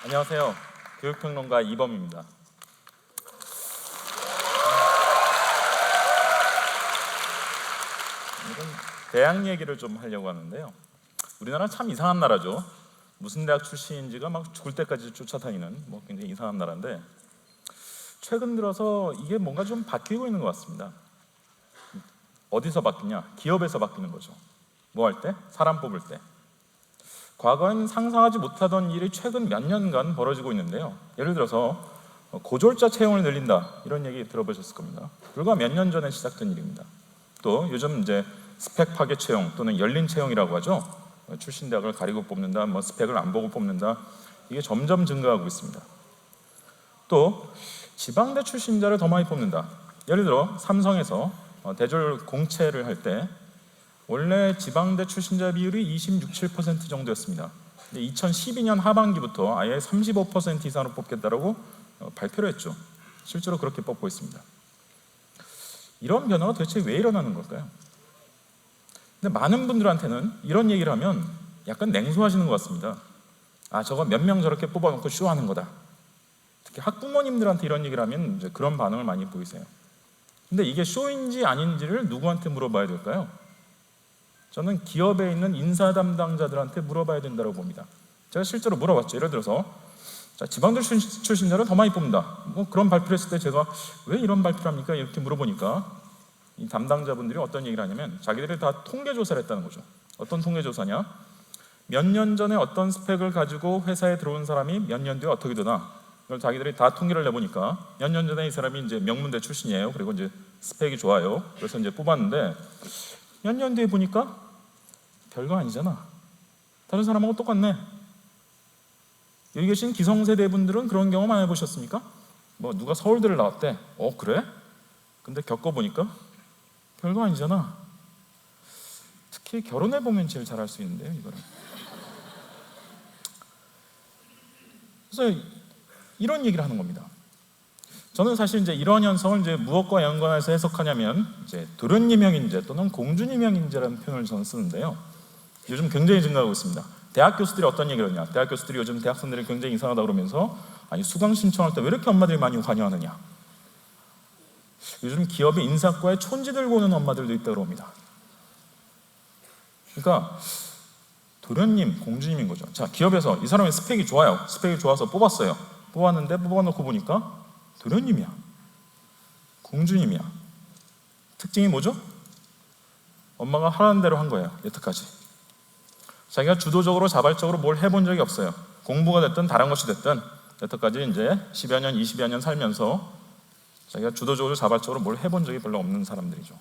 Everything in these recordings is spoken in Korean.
안녕하세요. 교육평론가 이범입니다. 오늘은 대학 얘기를 좀 하려고 하는데요. 우리나라 참 이상한 나라죠. 무슨 대학 출신인지가 막 죽을 때까지 쫓아다니는 굉장히 이상한 나라인데, 최근 들어서 이게 뭔가 좀 바뀌고 있는 것 같습니다. 어디서 바뀌냐? 기업에서 바뀌는 거죠. 뭐 할 때? 사람 뽑을 때. 과거엔 상상하지 못하던 일이 최근 몇 년간 벌어지고 있는데요. 예를 들어서 고졸자 채용을 늘린다, 이런 얘기 들어보셨을 겁니다. 불과 몇 년 전에 시작된 일입니다. 또 요즘 이제 스펙 파괴 채용 또는 열린 채용이라고 하죠. 출신 대학을 가리고 뽑는다, 스펙을 안 보고 뽑는다, 이게 점점 증가하고 있습니다. 또 지방대 출신자를 더 많이 뽑는다. 예를 들어 삼성에서 대졸 공채를 할 때 원래 지방대 출신자 비율이 26, 7% 정도였습니다. 2012년 하반기부터 아예 35% 이상으로 뽑겠다라고 발표를 했죠. 실제로 그렇게 뽑고 있습니다. 이런 변화가 도대체 왜 일어나는 걸까요? 근데 많은 분들한테는 이런 얘기를 하면 약간 냉소하시는 것 같습니다. 아, 저거 몇 명 저렇게 뽑아놓고 쇼하는 거다. 특히 학부모님들한테 이런 얘기를 하면 이제 그런 반응을 많이 보이세요. 근데 이게 쇼인지 아닌지를 누구한테 물어봐야 될까요? 저는 기업에 있는 인사 담당자들한테 물어봐야 된다고 봅니다. 제가 실제로 물어봤죠. 예를 들어서 지방대 출신자를 더 많이 뽑는다, 그런 발표를 했을 때 제가 왜 이런 발표를 합니까? 이렇게 물어보니까 이 담당자분들이 어떤 얘기를 하냐면 자기들이 다 통계조사를 했다는 거죠. 어떤 통계조사냐? 몇 년 전에 어떤 스펙을 가지고 회사에 들어온 사람이 몇 년 뒤에 어떻게 되나, 그걸 자기들이 다 통계를 내보니까 몇 년 전에 이 사람이 이제 명문대 출신이에요. 그리고 이제 스펙이 좋아요. 그래서 이제 뽑았는데 몇 년 뒤에 보니까 별거 아니잖아. 다른 사람하고 똑같네. 여기 계신 기성세대 분들은 그런 경험 안 해보셨습니까? 누가 서울대를 나왔대. 그래? 근데 겪어보니까 별거 아니잖아. 특히 결혼해보면 제일 잘할 수 있는데요, 이거는. 그래서 이런 얘기를 하는 겁니다. 저는 사실 이제 이런 현상을 이제 무엇과 연관해서 해석하냐면 이제 도련님형인재 또는 공주님형인재라는 표현을 저는 쓰는데요. 요즘 굉장히 증가하고 있습니다. 대학 교수들이 어떤 얘기를 하냐? 대학 교수들이 요즘 대학생들이 굉장히 이상하다 그러면서 아니 수강 신청할 때 왜 이렇게 엄마들이 많이 관여하느냐? 요즘 기업의 인사과에 촌지 들고 오는 엄마들도 있다고 합니다. 그러니까 도련님, 공주님인 거죠. 자, 기업에서 이 사람의 스펙이 좋아요. 스펙이 좋아서 뽑았어요. 뽑았는데 뽑아놓고 보니까 도련님이야, 공주님이야. 특징이 뭐죠? 엄마가 하라는 대로 한 거예요. 여태까지 자기가 주도적으로 자발적으로 뭘 해본 적이 없어요. 공부가 됐든 다른 것이 됐든 여태까지 이제 10여 년, 20여 년 살면서 자기가 주도적으로 자발적으로 뭘 해본 적이 별로 없는 사람들이죠.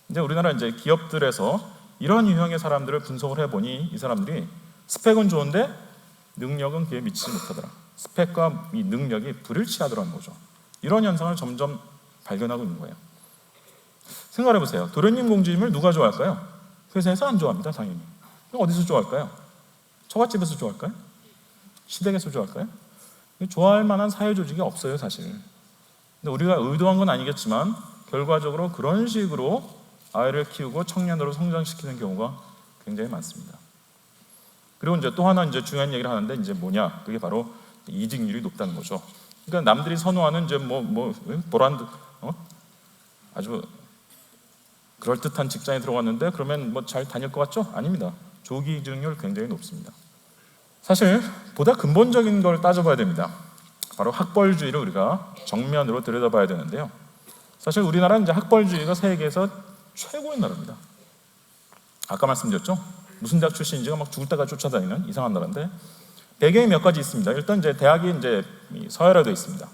근데 우리나라 이제 기업들에서 이런 유형의 사람들을 분석을 해보니 이 사람들이 스펙은 좋은데 능력은 그에 미치지 못하더라. 스펙과 이 능력이 불일치하더라는 거죠. 이런 현상을 점점 발견하고 있는 거예요. 생각해보세요. 도련님, 공주님을 누가 좋아할까요? 회사에서 안 좋아합니다, 당연히. 어디서 좋아할까요? 처갓집에서 좋아할까요? 시댁에서 좋아할까요? 좋아할 만한 사회 조직이 없어요, 사실. 근데 우리가 의도한 건 아니겠지만 결과적으로 그런 식으로 아이를 키우고 청년으로 성장시키는 경우가 굉장히 많습니다. 그리고 이제 또 하나 이제 중요한 얘기를 하는데 이제 뭐냐? 그게 바로 이직률이 높다는 거죠. 그러니까 남들이 선호하는 이제 보란드 아주 그럴듯한 직장에 들어갔는데 그러면 잘 다닐 것 같죠? 아닙니다. 조기 이직률 굉장히 높습니다. 사실 보다 근본적인 걸 따져봐야 됩니다. 바로 학벌주의를 우리가 정면으로 들여다봐야 되는데요. 사실 우리나라는 이제 학벌주의가 세계에서 최고의 나라입니다. 아까 말씀드렸죠? 무슨 대학 출신인지가 막 죽을 때까지 쫓아다니는 이상한 나라인데 배경이 몇 가지 있습니다. 일단 이제 대학이 이제 서열화되어 있습니다.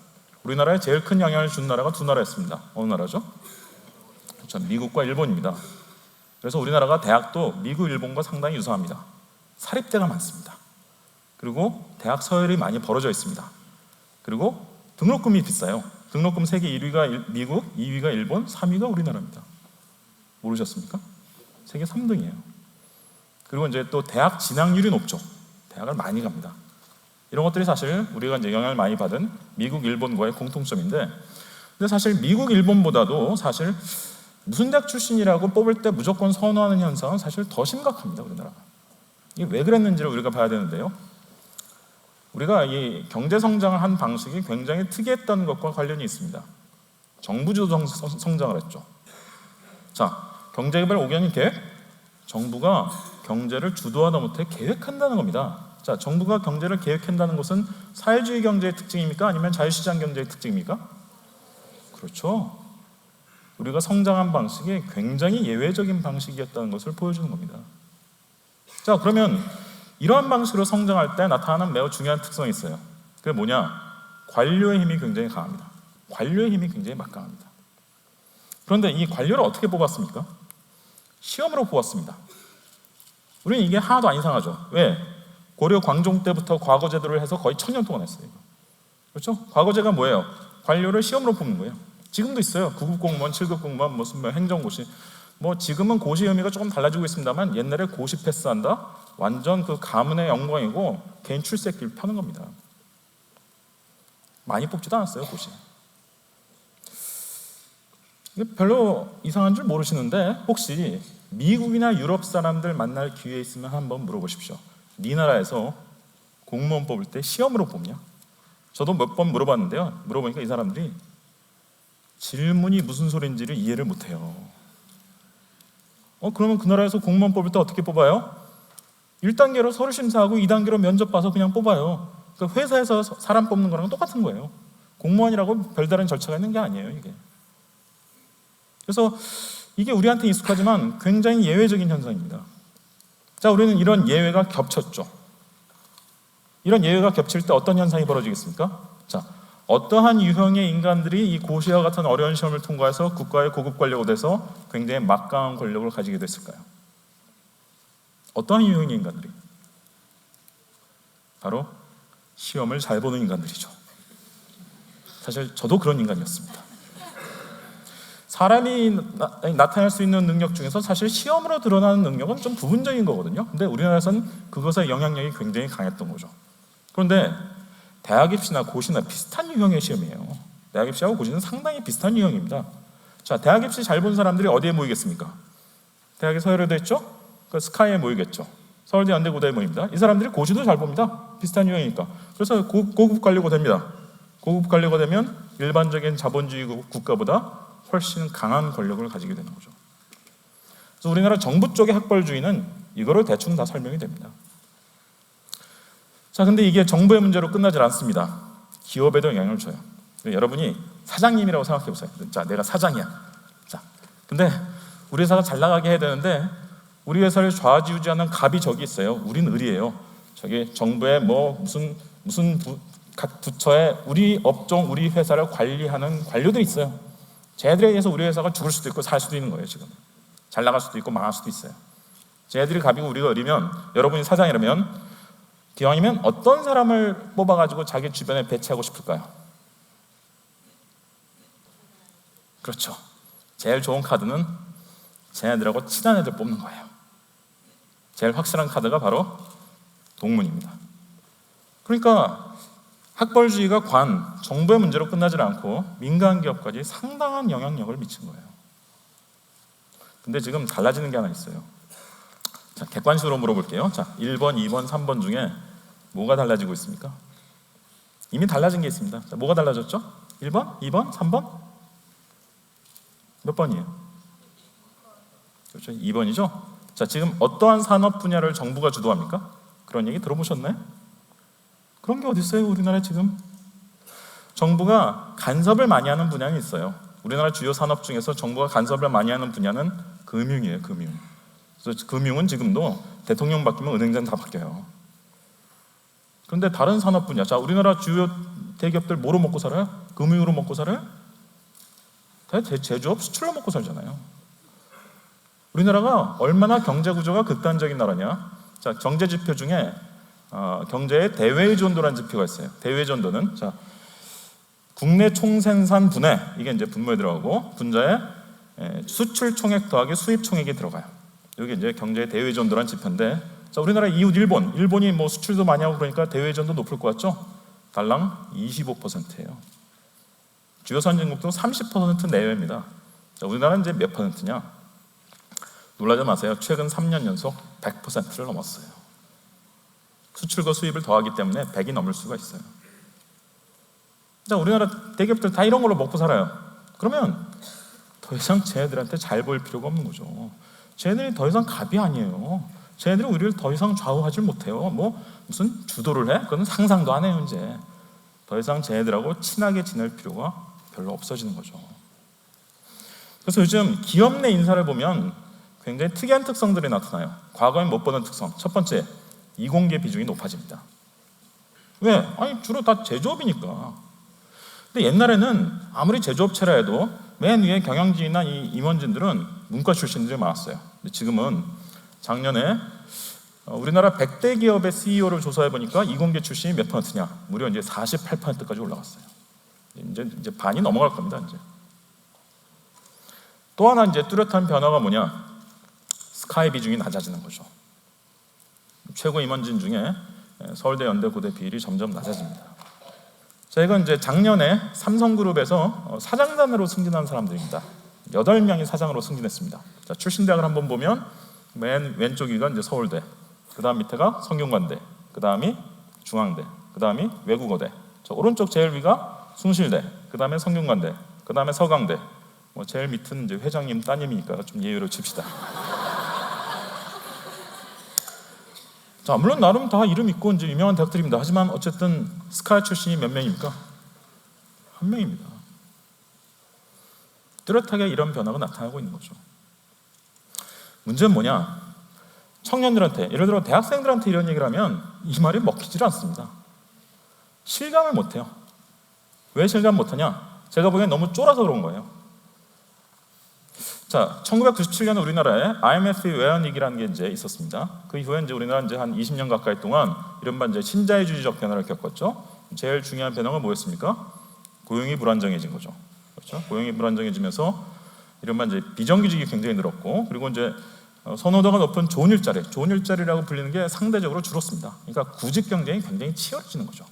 우리나라에 제일 큰 영향을 준 나라가 두 나라였습니다. 어느 나라죠? 미국과 일본입니다. 그래서 우리나라가 대학도 미국, 일본과 상당히 유사합니다. 사립대가 많습니다. 그리고 대학 서열이 많이 벌어져 있습니다. 그리고 등록금이 비싸요. 등록금 세계 1위가 미국, 2위가 일본, 3위가 우리나라입니다. 모르셨습니까? 세계 3등이에요. 그리고 이제 또 대학 진학률이 높죠. 대학을 많이 갑니다. 이런 것들이 사실 우리가 이제 영향을 많이 받은 미국, 일본과의 공통점인데, 근데 사실 미국, 일본보다도 사실 무슨 대학 출신이라고 뽑을 때 무조건 선호하는 현상은 사실 더 심각합니다, 우리나라가. 이게 왜 그랬는지를 우리가 봐야 되는데요. 우리가 이 경제 성장을 한 방식이 굉장히 특이했다는 것과 관련이 있습니다. 정부주도 성장을 했죠. 자, 경제개발 5개년 계획, 정부가 경제를 주도하다 못해 계획한다는 겁니다. 자, 정부가 경제를 계획한다는 것은 사회주의 경제의 특징입니까? 아니면 자유시장 경제의 특징입니까? 그렇죠. 우리가 성장한 방식이 굉장히 예외적인 방식이었다는 것을 보여주는 겁니다. 자, 그러면 이러한 방식으로 성장할 때 나타나는 매우 중요한 특성이 있어요. 그게 뭐냐? 관료의 힘이 굉장히 강합니다. 관료의 힘이 굉장히 막강합니다. 그런데 이 관료를 어떻게 뽑았습니까? 시험으로 뽑았습니다. 우리는 이게 하나도 안 이상하죠. 왜? 고려 광종 때부터 과거제도를 해서 거의 1000년 동안 했어요. 그렇죠? 과거제가 뭐예요? 관료를 시험으로 뽑는 거예요. 지금도 있어요. 9급 공무원, 7급 공무원, 무슨 행정고시. 뭐 지금은 고시 의미가 조금 달라지고 있습니다만 옛날에 고시 패스한다? 완전 그 가문의 영광이고 개인 출세길 펴는 겁니다. 많이 뽑지도 않았어요, 고시. 이게 별로 이상한 줄 모르시는데 혹시 미국이나 유럽 사람들 만날 기회 있으면 한번 물어보십시오. 네 나라에서 공무원 뽑을 때 시험으로 뽑냐? 저도 몇 번 물어봤는데요. 물어보니까 이 사람들이 질문이 무슨 소리인지를 이해를 못해요. 그러면 그 나라에서 공무원 뽑을 때 어떻게 뽑아요? 1단계로 서류 심사하고 2단계로 면접 봐서 그냥 뽑아요. 그러니까 회사에서 사람 뽑는 거랑 똑같은 거예요. 공무원이라고 별다른 절차가 있는 게 아니에요, 이게. 그래서 이게 우리한테 익숙하지만 굉장히 예외적인 현상입니다. 자, 우리는 이런 예외가 겹쳤죠. 이런 예외가 겹칠 때 어떤 현상이 벌어지겠습니까? 자, 어떠한 유형의 인간들이 이 고시와 같은 어려운 시험을 통과해서 국가의 고급 관료가 돼서 굉장히 막강한 권력을 가지게 됐을까요? 어떠한 유형의 인간들이? 바로 시험을 잘 보는 인간들이죠. 사실 저도 그런 인간이었습니다. 사람이 나타낼 수 있는 능력 중에서 사실 시험으로 드러나는 능력은 좀 부분적인 거거든요. 근데 우리나라에서는 그것의 영향력이 굉장히 강했던 거죠. 그런데 대학 입시나 고시나 비슷한 유형의 시험이에요. 대학 입시하고 고시는 상당히 비슷한 유형입니다. 자, 대학 입시 잘 본 사람들이 어디에 모이겠습니까? 대학에 서열화되어 있죠? 그 스카이에 모이겠죠. 서울대, 연대, 고대에 모입니다. 이 사람들이 고시도 잘 봅니다. 비슷한 유형이니까. 그래서 고급 관료가 됩니다. 고급 관료가 되면 일반적인 자본주의 국가보다 훨씬 강한 권력을 가지게 되는 거죠. 그래서 우리나라 정부 쪽의 학벌주의는 이거를 대충 다 설명이 됩니다. 자, 근데 이게 정부의 문제로 끝나질 않습니다. 기업에도 영향을 줘요. 여러분이 사장님이라고 생각해 보세요. 자, 내가 사장이야. 자, 근데 우리 회사가 잘 나가게 해야 되는데 우리 회사를 좌지우지하는 갑이 저기 있어요. 우린 을이에요. 저기 정부의 뭐 무슨 각 부처에 우리 업종, 우리 회사를 관리하는 관료들이 있어요. 쟤들에 의해서 우리 회사가 죽을 수도 있고 살 수도 있는 거예요. 지금 잘 나갈 수도 있고 망할 수도 있어요. 쟤들이 갑이고 우리가 을이면 여러분이 사장이라면 기왕이면 어떤 사람을 뽑아가지고 자기 주변에 배치하고 싶을까요? 그렇죠. 제일 좋은 카드는 쟤네들하고 친한 애들 뽑는 거예요. 제일 확실한 카드가 바로 동문입니다. 그러니까 학벌주의가 정부의 문제로 끝나지 않고 민간 기업까지 상당한 영향력을 미친 거예요. 근데 지금 달라지는 게 하나 있어요. 자, 객관식으로 물어볼게요. 자, 1번, 2번, 3번 중에 뭐가 달라지고 있습니까? 이미 달라진 게 있습니다. 자, 뭐가 달라졌죠? 1번, 2번, 3번? 몇 번이에요? 그렇죠, 2번이죠? 자, 지금 어떠한 산업 분야를 정부가 주도합니까? 그런 얘기 들어보셨나요? 그런 게 어디 있어요, 우리나라에 지금? 정부가 간섭을 많이 하는 분야는 있어요. 우리나라 주요 산업 중에서 정부가 간섭을 많이 하는 분야는 금융이에요, 금융. 그래서 금융은 지금도 대통령 바뀌면 은행장 다 바뀌어요. 그런데 다른 산업 분야, 자, 우리나라 주요 대기업들 뭐로 먹고 살아요? 금융으로 먹고 살아요? 제조업 수출로 먹고 살잖아요. 우리나라가 얼마나 경제 구조가 극단적인 나라냐? 자, 경제 지표 중에 경제의 대외의존도라는 지표가 있어요. 대외의존도는 자, 국내 총생산 분해, 이게 이제 분모에 들어가고 분자에 수출 총액 더하기 수입 총액이 들어가요. 여기 이제 경제의 대외의존도라는 지표인데, 자, 우리나라 이웃 일본이 뭐 수출도 많이 하고 그러니까 대외의존도 높을 것 같죠? 달랑 25%예요. 주요 선진국도 30% 내외입니다. 자, 우리나라는 이제 몇 퍼센트냐? 놀라지 마세요. 최근 3년 연속 100%를 넘었어요. 수출과 수입을 더하기 때문에 100이 넘을 수가 있어요. 자, 우리나라 대기업들 다 이런 걸로 먹고 살아요. 그러면 더 이상 쟤네들한테 잘 보일 필요가 없는 거죠. 쟤네들이 더 이상 갑이 아니에요. 쟤네들이 우리를 더 이상 좌우하지 못해요. 뭐 무슨 주도를 해? 그건 상상도 안 해요. 이제 더 이상 쟤네들하고 친하게 지낼 필요가 별로 없어지는 거죠. 그래서 요즘 기업 내 인사를 보면 굉장히 특이한 특성들이 나타나요. 과거엔 못 보던 특성. 첫 번째, 이공계 비중이 높아집니다. 왜? 아니 주로 다 제조업이니까. 근데 옛날에는 아무리 제조업체라 해도 맨 위에 경영진이나 이 임원진들은 문과 출신들이 많았어요. 근데 지금은 작년에 우리나라 100대 기업의 CEO를 조사해 보니까 이공계 출신이 몇 퍼센트냐? 무려 이제 48%까지 올라갔어요. 이제 반이 넘어갈 겁니다. 이제. 또 하나 이제 뚜렷한 변화가 뭐냐? 스카이 비중이 낮아지는 거죠. 최고 임원진 중에 서울대, 연대, 고대 비율이 점점 낮아집니다. 자, 이건 이제 작년에 삼성그룹에서 사장단으로 승진한 사람들입니다. 8명이 사장으로 승진했습니다. 자, 출신 대학을 한번 보면 맨 왼쪽 위가 이제 서울대, 그 다음 밑에가 성균관대, 그 다음이 중앙대, 그 다음이 외국어대. 자, 오른쪽 제일 위가 숭실대, 그 다음에 성균관대, 그 다음에 서강대. 뭐 제일 밑은 이제 회장님 따님이니까 좀 예의로 칩시다. 자, 물론 나름 다 이름 있고 이제 유명한 대학들입니다. 하지만 어쨌든 스카이 출신이 몇 명입니까? 1명입니다. 뚜렷하게 이런 변화가 나타나고 있는 거죠. 문제는 뭐냐? 청년들한테, 예를 들어 대학생들한테 이런 얘기를 하면 이 말이 먹히질 않습니다. 실감을 못해요. 왜 실감 못하냐? 제가 보기엔 너무 쫄아서 그런 거예요. 자, 1997년에 우리나라에 IMF 외환위기라는 게 이제 있었습니다. 그 이후에 이제 우리나라 이제 한 20년 가까이 동안 이른바 이제 신자유주의적 변화를 겪었죠. 제일 중요한 변화가 뭐였습니까? 고용이 불안정해진 거죠. 그렇죠? 고용이 불안정해지면서 이른바 이제 비정규직이 굉장히 늘었고, 그리고 이제 선호도가 높은 좋은 일자리라고 불리는 게 상대적으로 줄었습니다. 그러니까 구직 경쟁이 굉장히 치열해지는 거죠.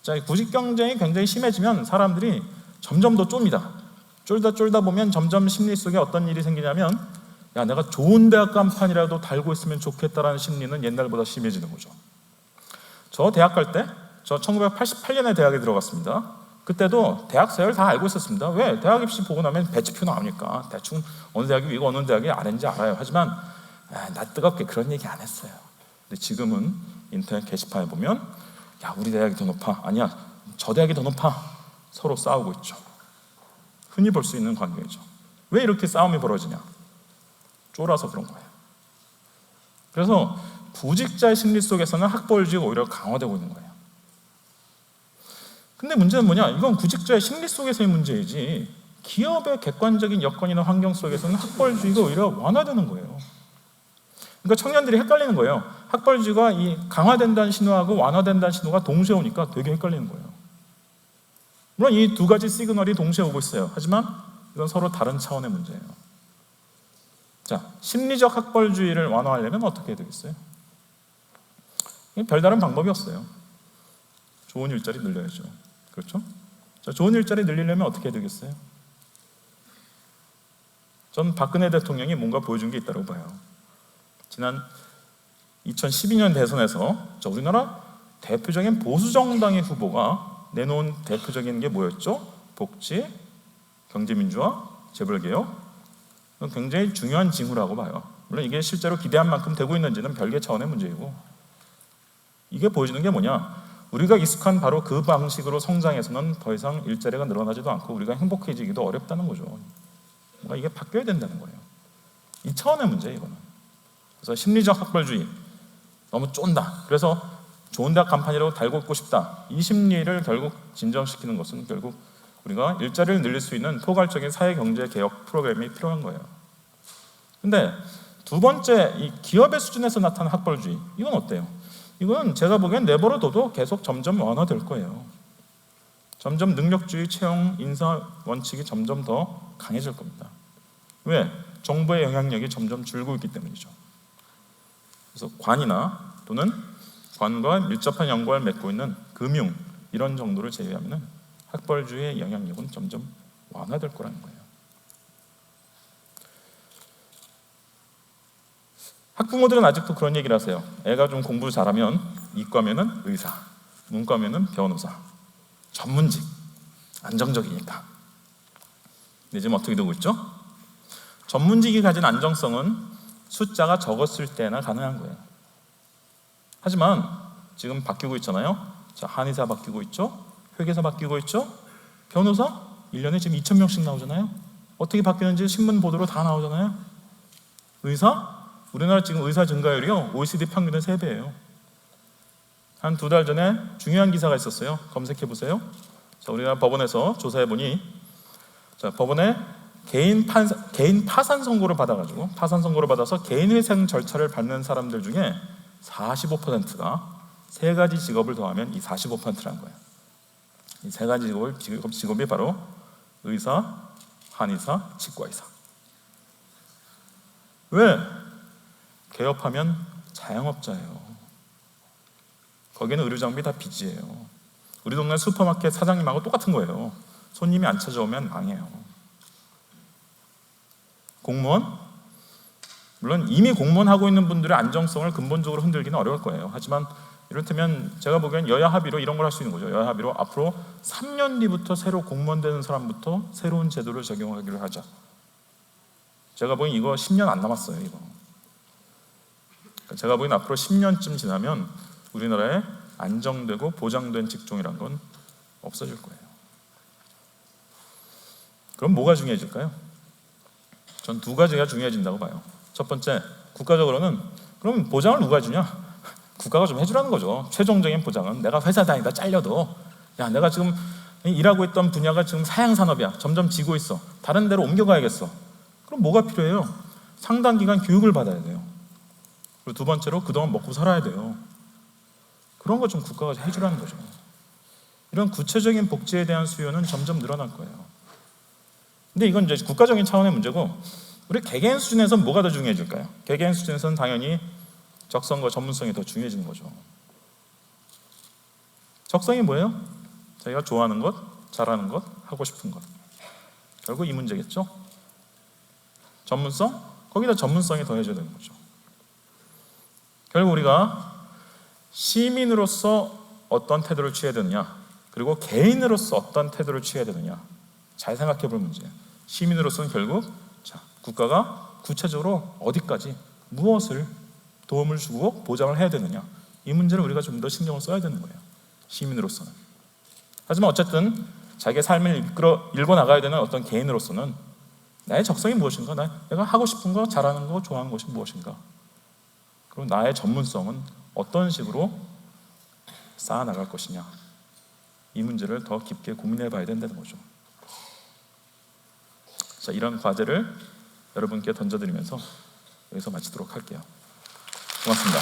자, 구직 경쟁이 굉장히 심해지면 사람들이 점점 더 좁니다. 쫄다 보면 점점 심리 속에 어떤 일이 생기냐면, 야, 내가 좋은 대학 간판이라도 달고 있으면 좋겠다라는 심리는 옛날보다 심해지는 거죠. 저 대학 갈 때, 저 1988년에 대학에 들어갔습니다. 그때도 대학생을 다 알고 있었습니다. 왜? 대학 입시 보고 나면 배치표 나오니까 대충 어느 대학이 위고 어느 대학이 아래인지 알아요. 하지만 나 뜨겁게 그런 얘기 안 했어요. 근데 지금은 인터넷 게시판에 보면, 야, 우리 대학이 더 높아, 아니야, 저 대학이 더 높아, 서로 싸우고 있죠. 흔히 볼 수 있는 관계죠. 왜 이렇게 싸움이 벌어지냐? 쫄아서 그런 거예요. 그래서 구직자의 심리 속에서는 학벌주의가 오히려 강화되고 있는 거예요. 근데 문제는 뭐냐? 이건 구직자의 심리 속에서의 문제이지 기업의 객관적인 여건이나 환경 속에서는 학벌주의가 오히려 완화되는 거예요. 그러니까 청년들이 헷갈리는 거예요. 학벌주의가 이 강화된다는 신호하고 완화된다는 신호가 동시에 오니까 되게 헷갈리는 거예요. 물론 이 두 가지 시그널이 동시에 오고 있어요. 하지만 이건 서로 다른 차원의 문제예요. 자, 심리적 학벌주의를 완화하려면 어떻게 해야 되겠어요? 별다른 방법이 없어요. 좋은 일자리 늘려야죠. 그렇죠? 자, 좋은 일자리 늘리려면 어떻게 해야 되겠어요? 전 박근혜 대통령이 뭔가 보여준 게 있다고 봐요. 지난 2012년 대선에서 우리나라 대표적인 보수정당의 후보가 내놓은 대표적인 게 뭐였죠? 복지, 경제민주화, 재벌개혁. 굉장히 중요한 징후라고 봐요. 물론 이게 실제로 기대한 만큼 되고 있는지는 별개 차원의 문제이고, 이게 보여주는 게 뭐냐? 우리가 익숙한 바로 그 방식으로 성장해서는 더 이상 일자리가 늘어나지도 않고 우리가 행복해지기도 어렵다는 거죠. 뭔가 이게 바뀌어야 된다는 거예요. 이 차원의 문제예요, 이거는. 그래서 심리적 학벌주의, 너무 쫀다. 그래서 좋은 대학 간판이라고 달고 있고 싶다. 이 심리를 결국 진정시키는 것은 결국 우리가 일자리를 늘릴 수 있는 포괄적인 사회경제개혁 프로그램이 필요한 거예요. 근데 두 번째, 이 기업의 수준에서 나타나는 학벌주의, 이건 어때요? 이건 제가 보기엔 내버려둬도 계속 점점 완화될 거예요. 점점 능력주의, 채용, 인사 원칙이 점점 더 강해질 겁니다. 왜? 정부의 영향력이 점점 줄고 있기 때문이죠. 그래서 관이나 또는 관과 밀접한 연관을 맺고 있는 금융, 이런 정도를 제외하면 학벌주의의 영향력은 점점 완화될 거라는 거예요. 학부모들은 아직도 그런 얘기를 하세요. 애가 좀 공부 잘하면 이과면은 의사, 문과면은 변호사, 전문직, 안정적이니까. 근데 지금 어떻게 되고 있죠? 전문직이 가진 안정성은 숫자가 적었을 때나 가능한 거예요. 하지만 지금 바뀌고 있잖아요. 자, 한의사 바뀌고 있죠? 회계사 바뀌고 있죠? 변호사? 1년에 지금 2,000명씩 나오잖아요. 어떻게 바뀌는지 신문 보도로 다 나오잖아요. 의사? 우리나라 지금 의사 증가율이요 OECD 평균의 3배예요. 한 2달 전에 중요한 기사가 있었어요. 검색해 보세요. 자, 우리나라 법원에서 조사해 보니, 자, 법원에 개인 파산 선고를 받아서 개인회생 절차를 밟는 사람들 중에 45%가 세 가지 직업을 더하면 이 45%라는 거예요. 이 세 가지 직업이 바로 의사, 한의사, 치과의사. 왜? 개업하면 자영업자예요. 거기는 의료 장비 다 빚이에요. 우리 동네 슈퍼마켓 사장님하고 똑같은 거예요. 손님이 안 찾아오면 망해요. 공무원? 물론 이미 공무원 하고 있는 분들의 안정성을 근본적으로 흔들기는 어려울 거예요. 하지만 이렇다면 제가 보기엔 여야 합의로 이런 걸 할 수 있는 거죠. 여야 합의로 앞으로 3년 뒤부터 새로 공무원 되는 사람부터 새로운 제도를 적용하기로 하자. 제가 보기엔 이거 10년 안 남았어요. 이거. 제가 보기엔 앞으로 10년쯤 지나면 우리나라에 안정되고 보장된 직종이란 건 없어질 거예요. 그럼 뭐가 중요해질까요? 전 2가지가 중요해진다고 봐요. 첫 번째, 국가적으로는 그럼 보장을 누가 해주냐? 국가가 좀 해주라는 거죠. 최종적인 보장은 내가 회사 다니다 잘려도, 야, 내가 지금 일하고 있던 분야가 지금 사양산업이야. 점점 지고 있어. 다른 데로 옮겨가야겠어. 그럼 뭐가 필요해요? 상당 기간 교육을 받아야 돼요. 그리고 2번째로 그동안 먹고 살아야 돼요. 그런 거 좀 국가가 해주라는 거죠. 이런 구체적인 복지에 대한 수요는 점점 늘어날 거예요. 근데 이건 이제 국가적인 차원의 문제고, 우리 개개인 수준에서 뭐가 더 중요해질까요? 개개인 수준에서는 당연히 적성과 전문성이 더 중요해지는 거죠. 적성이 뭐예요? 자기가 좋아하는 것, 잘하는 것, 하고 싶은 것. 결국 이 문제겠죠? 전문성? 거기다 전문성이 더해져야 되는 거죠. 결국 우리가 시민으로서 어떤 태도를 취해야 되느냐, 그리고 개인으로서 어떤 태도를 취해야 되느냐, 잘 생각해 볼 문제예요. 시민으로서는 결국 국가가 구체적으로 어디까지 무엇을 도움을 주고 보장을 해야 되느냐, 이 문제를 우리가 좀 더 신경을 써야 되는 거예요. 시민으로서는. 하지만 어쨌든 자기의 삶을 읽어 나가야 되는 어떤 개인으로서는 나의 적성이 무엇인가, 내가 하고 싶은 거, 잘하는 거, 좋아하는 것이 무엇인가, 그리고 나의 전문성은 어떤 식으로 쌓아나갈 것이냐, 이 문제를 더 깊게 고민해 봐야 된다는 거죠. 자, 이런 과제를 여러분께 던져드리면서 여기서 마치도록 할게요. 고맙습니다.